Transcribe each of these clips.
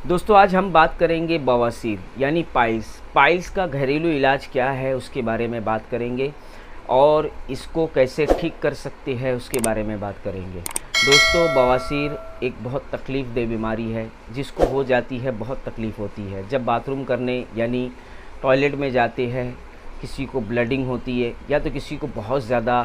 दोस्तों आज हम बात करेंगे बवासीर यानी पाइल्स का घरेलू इलाज क्या है उसके बारे में बात करेंगे और इसको कैसे ठीक कर सकते हैं उसके बारे में बात करेंगे। दोस्तों बवासीर एक बहुत तकलीफ़ दे बीमारी है, जिसको हो जाती है बहुत तकलीफ़ होती है जब बाथरूम करने यानी टॉयलेट में जाते हैं। किसी को ब्लडिंग होती है या तो किसी को बहुत ज़्यादा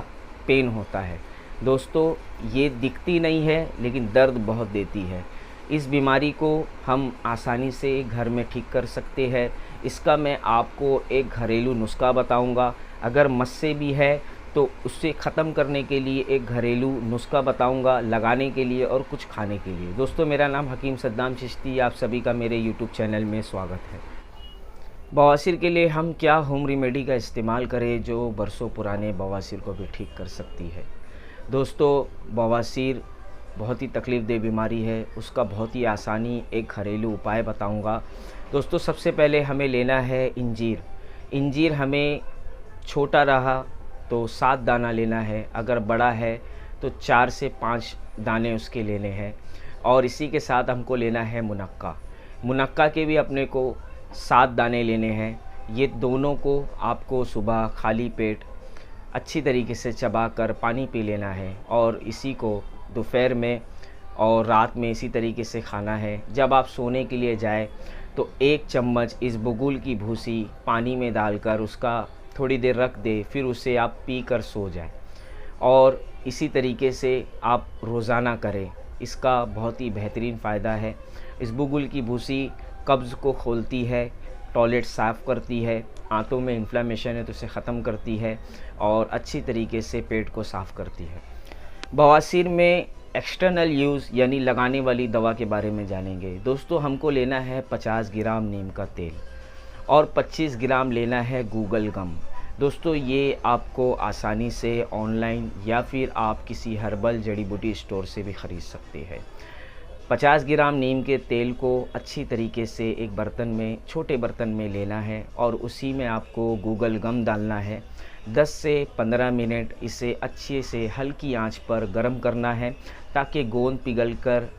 पेन होता है। दोस्तों ये दिखती नहीं है लेकिन दर्द बहुत देती है। इस बीमारी को हम आसानी से घर में ठीक कर सकते हैं। इसका मैं आपको एक घरेलू नुस्खा बताऊंगा। अगर मस्से भी है तो उससे ख़त्म करने के लिए एक घरेलू नुस्खा बताऊंगा, लगाने के लिए और कुछ खाने के लिए। दोस्तों मेरा नाम हकीम सद्दाम चिश्ती, आप सभी का मेरे यूट्यूब चैनल में स्वागत है। बवासीर के लिए हम क्या होम रेमेडी का इस्तेमाल करें जो बरसों पुराने बवासीर को भी ठीक कर सकती है। दोस्तों बवासीर बहुत ही तकलीफ़देह बीमारी है, उसका बहुत ही आसानी एक घरेलू उपाय बताऊंगा। दोस्तों सबसे पहले हमें लेना है इंजीर। इंजीर हमें छोटा रहा तो 7 दाना लेना है, अगर बड़ा है तो 4 से 5 दाने उसके लेने हैं। और इसी के साथ हमको लेना है मुनक्का। मुनक्का के भी अपने को 7 दाने लेने हैं। ये दोनों को आपको सुबह खाली पेट अच्छी तरीके से चबाकर पानी पी लेना है और इसी को दोपहर में और रात में इसी तरीके से खाना है। जब आप सोने के लिए जाए तो 1 चम्मच इस बगुल की भूसी पानी में डालकर उसका थोड़ी देर रख दे, फिर उसे आप पी कर सो जाए और इसी तरीके से आप रोज़ाना करें। इसका बहुत ही बेहतरीन फ़ायदा है। इस बगुल की भूसी कब्ज़ को खोलती है, टॉयलेट साफ़ करती है, आंतों में इन्फ्लेमेशन है तो उसे ख़त्म करती है और अच्छी तरीके से पेट को साफ़ करती है। बवासीर में एक्सटर्नल यूज़ यानी लगाने वाली दवा के बारे में जानेंगे। दोस्तों हमको लेना है 50 ग्राम नीम का तेल और 25 ग्राम लेना है गूगल गम। दोस्तों ये आपको आसानी से ऑनलाइन या फिर आप किसी हर्बल जड़ी बूटी स्टोर से भी ख़रीद सकते हैं। 50 ग्राम नीम के तेल को अच्छी तरीके से एक बर्तन में, छोटे बर्तन में लेना है और उसी में आपको गूगल गम डालना है। 10 से 15 मिनट इसे अच्छे से हल्की आंच पर गर्म करना है ताकि गोंद पिघलकर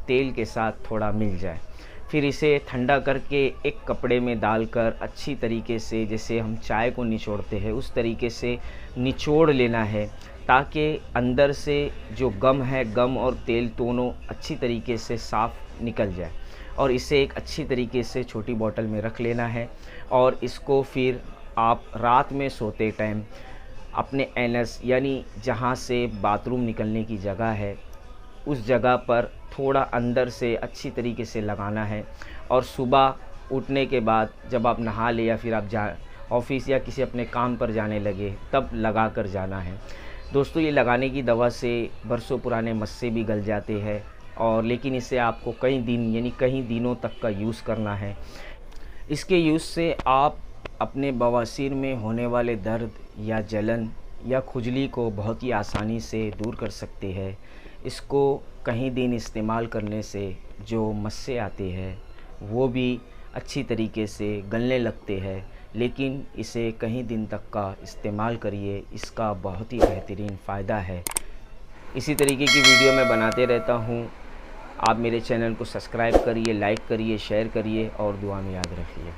तेल के साथ थोड़ा मिल जाए। फिर इसे ठंडा करके एक कपड़े में डालकर अच्छी तरीके से, जैसे हम चाय को निचोड़ते हैं उस तरीके से निचोड़ लेना है ताकि अंदर से जो गम है, गम और तेल दोनों अच्छी तरीके से साफ़ निकल जाए। और इसे एक अच्छी तरीके से छोटी बोतल में रख लेना है और इसको फिर आप रात में सोते टाइम अपने एनस यानी जहाँ से बाथरूम निकलने की जगह है उस जगह पर थोड़ा अंदर से अच्छी तरीके से लगाना है और सुबह उठने के बाद जब आप नहा ले या फिर आप ऑफिस या किसी अपने काम पर जाने लगे तब लगा कर जाना है। दोस्तों ये लगाने की दवा से बरसों पुराने मस्से भी गल जाते हैं और लेकिन इसे आपको कई दिन यानी कई दिनों तक का यूज़ करना है। इसके यूज़ से आप अपने बवासीर में होने वाले दर्द या जलन या खुजली को बहुत ही आसानी से दूर कर सकते हैं। इसको कहीं दिन इस्तेमाल करने से जो मस्से आते हैं वो भी अच्छी तरीके से गलने लगते हैं, लेकिन इसे कहीं दिन तक का इस्तेमाल करिए, इसका बहुत ही बेहतरीन फ़ायदा है। इसी तरीके की वीडियो मैं बनाते रहता हूँ। आप मेरे चैनल को सब्सक्राइब करिए, लाइक करिए, शेयर करिए और दुआ में याद रखिए।